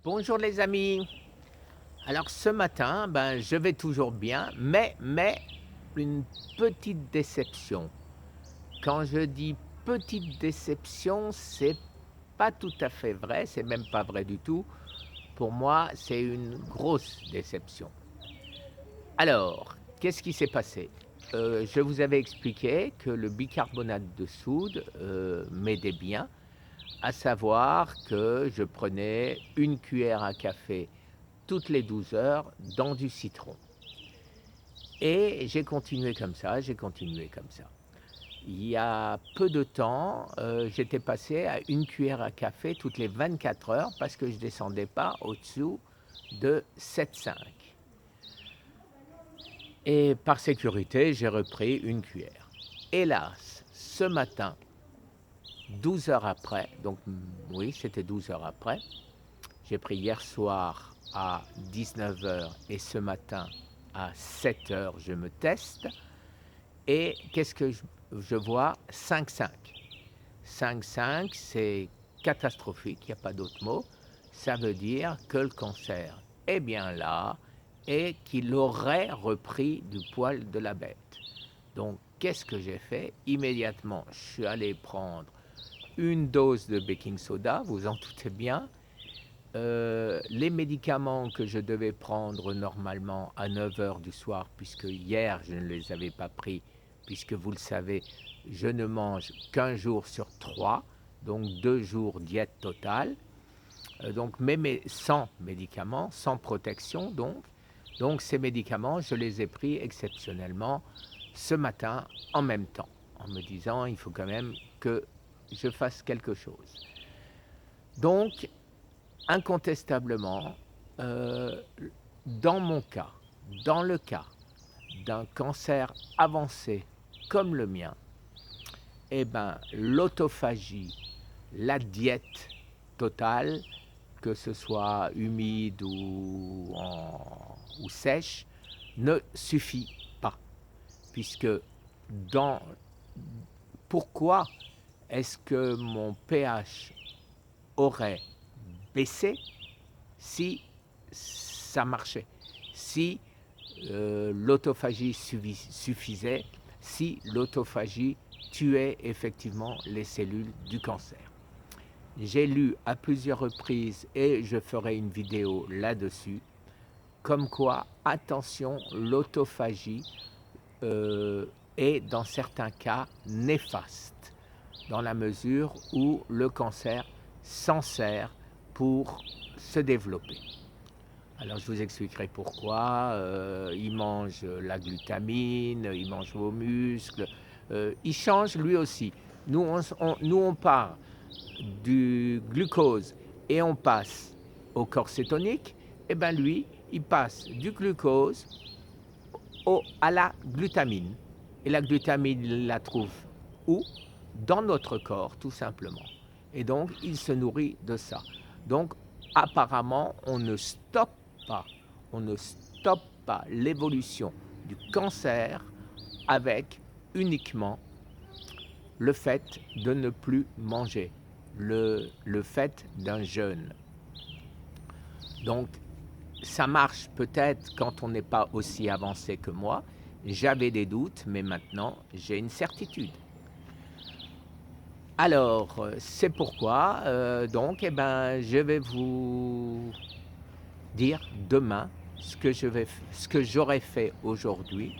Bonjour les amis. Alors ce matin, je vais toujours bien, mais une petite déception. Quand je dis petite déception, c'est pas tout à fait vrai, c'est même pas vrai du tout. Pour moi, c'est une grosse déception. Alors, qu'est-ce qui s'est passé? Je vous avais expliqué que le bicarbonate de soude, m'aidait bien, à savoir que je prenais une cuillère à café toutes les 12 heures dans du citron. Et j'ai continué comme ça, j'ai continué comme ça. Il y a peu de temps, j'étais passé à une cuillère à café toutes les 24 heures parce que je ne descendais pas au-dessous de 7,5. Et par sécurité, j'ai repris une cuillère. Hélas, ce matin, 12 heures après, donc oui, c'était 12 heures après, j'ai pris hier soir à 19 heures et ce matin à 7 heures, je me teste. Et qu'est-ce que je vois? 5,5. 5,5, c'est catastrophique, il n'y a pas d'autre mot. Ça veut dire que le cancer est bien là et qu'il aurait repris du poil de la bête. Donc, qu'est-ce que j'ai fait? Immédiatement, je suis allé prendre une dose de baking soda, vous en doutez bien. Les médicaments que je devais prendre normalement à 9 heures du soir, puisque hier je ne les avais pas pris, puisque vous le savez, je ne mange qu'un jour sur 3, donc 2 jours diète totale, donc sans médicaments, sans protection donc ces médicaments, je les ai pris exceptionnellement ce matin en même temps, en me disant il faut quand même que je fasse quelque chose. Donc incontestablement, heu, dans mon cas, dans le cas d'un cancer avancé comme le mien, l'autophagie, la diète totale, que ce soit humide ou sèche, ne suffit pas. Puisque dans pourquoi est-ce que mon pH aurait baissé si ça marchait, si l'autophagie suffisait, si l'autophagie tuait effectivement les cellules du cancer. J'ai lu à plusieurs reprises, et je ferai une vidéo là-dessus, comme quoi, attention, l'autophagie est dans certains cas néfaste, dans la mesure où le cancer s'en sert pour se développer. Alors je vous expliquerai pourquoi, il mange la glutamine, il mange vos muscles, il change lui aussi. Nous on part du glucose et on passe au corps cétonique, et lui, il passe du glucose à la glutamine. Et la glutamine, il la trouve où? Dans notre corps, tout simplement. Et donc, il se nourrit de ça. Donc, apparemment, pas, on ne stoppe pas l'évolution du cancer avec uniquement le fait de ne plus manger, le fait d'un jeûne. Donc, ça marche peut-être quand on n'est pas aussi avancé que moi. J'avais des doutes, mais maintenant, j'ai une certitude. Alors, c'est pourquoi, je vais vous dire demain ce que j'aurais fait aujourd'hui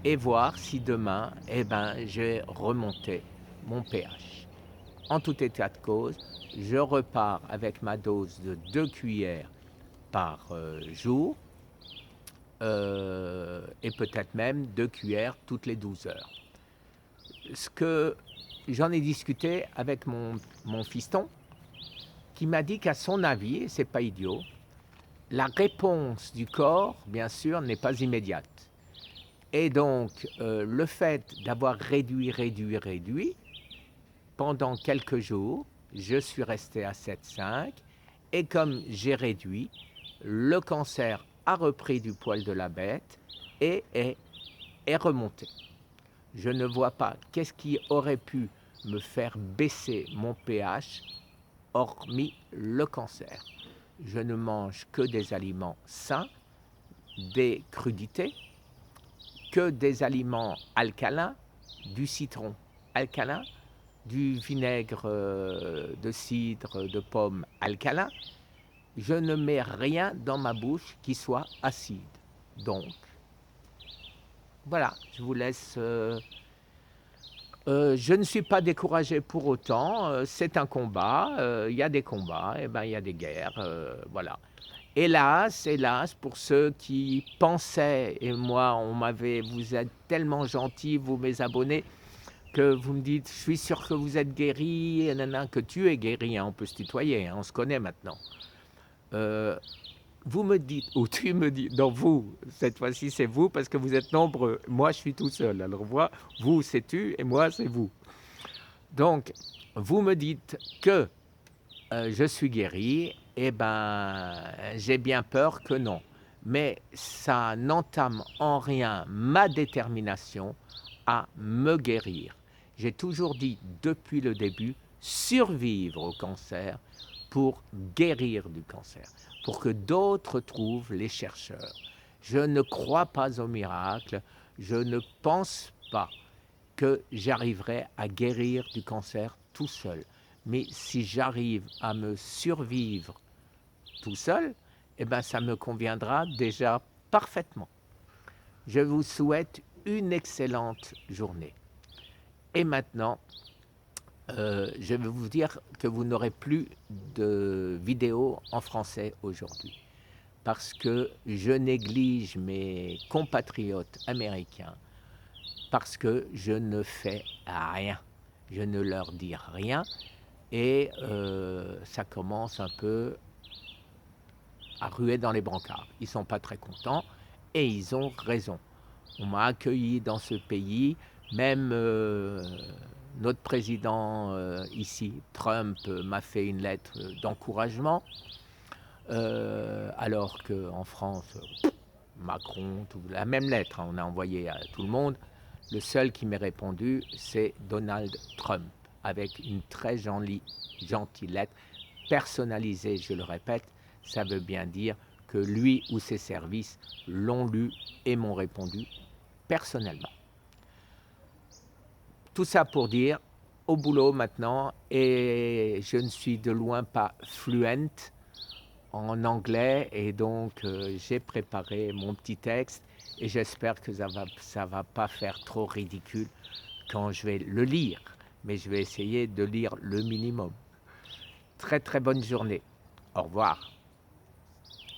et voir si demain, j'ai remonté mon pH. En tout état de cause, je repars avec ma dose de 2 cuillères par jour, et peut-être même 2 cuillères toutes les 12 heures. Ce que j'en ai discuté avec mon fiston, qui m'a dit qu'à son avis, et c'est pas idiot, la réponse du corps, bien sûr, n'est pas immédiate. Et donc, le fait d'avoir réduit, pendant quelques jours, je suis resté à 7,5, et comme j'ai réduit, le cancer a repris du poil de la bête et est remonté. Je ne vois pas qu'est-ce qui aurait pu me faire baisser mon pH hormis le cancer. je ne mange que des aliments sains, des crudités, que des aliments alcalins, du citron alcalin, du vinaigre de cidre, de pomme alcalin. Je ne mets rien dans ma bouche qui soit acide. Donc, voilà, je vous laisse. Je ne suis pas découragé pour autant. C'est un combat. Il y a des combats, et ben il y a des guerres. Voilà. Hélas, hélas, pour ceux qui pensaient, et moi, vous êtes tellement gentils, vous mes abonnés, que vous me dites, je suis sûr que vous êtes guéri, que tu es guéri, hein, on peut se tutoyer, hein, on se connaît maintenant. Vous me dites, ou tu me dis, non vous, cette fois-ci c'est vous parce que vous êtes nombreux, moi je suis tout seul, alors vous c'est tu et moi c'est vous. Donc, vous me dites que je suis guéri, eh ben j'ai bien peur que non. Mais ça n'entame en rien ma détermination à me guérir. J'ai toujours dit depuis le début, survivre au cancer pour guérir du cancer, pour que d'autres trouvent les chercheurs. Je ne crois pas au miracle, je ne pense pas que j'arriverai à guérir du cancer tout seul. Mais si j'arrive à me survivre tout seul, eh ben ça me conviendra déjà parfaitement. Je vous souhaite une excellente journée. Et maintenant, je vais vous dire que vous n'aurez plus de vidéos en français aujourd'hui parce que je néglige mes compatriotes américains parce que je ne fais rien. Je ne leur dis rien et ça commence un peu à ruer dans les brancards. Ils ne sont pas très contents et ils ont raison. On m'a accueilli dans ce pays, même notre président ici, Trump, m'a fait une lettre d'encouragement, alors qu'en France, Macron, la même lettre, hein, on a envoyé à tout le monde. Le seul qui m'ait répondu, c'est Donald Trump, avec une très gentille lettre, personnalisée, je le répète, ça veut bien dire que lui ou ses services l'ont lu et m'ont répondu personnellement. Tout ça pour dire, au boulot maintenant, et je ne suis de loin pas fluent en anglais, et donc j'ai préparé mon petit texte, et j'espère que ça va pas faire trop ridicule quand je vais le lire, mais je vais essayer de lire le minimum. Très très bonne journée. Au revoir.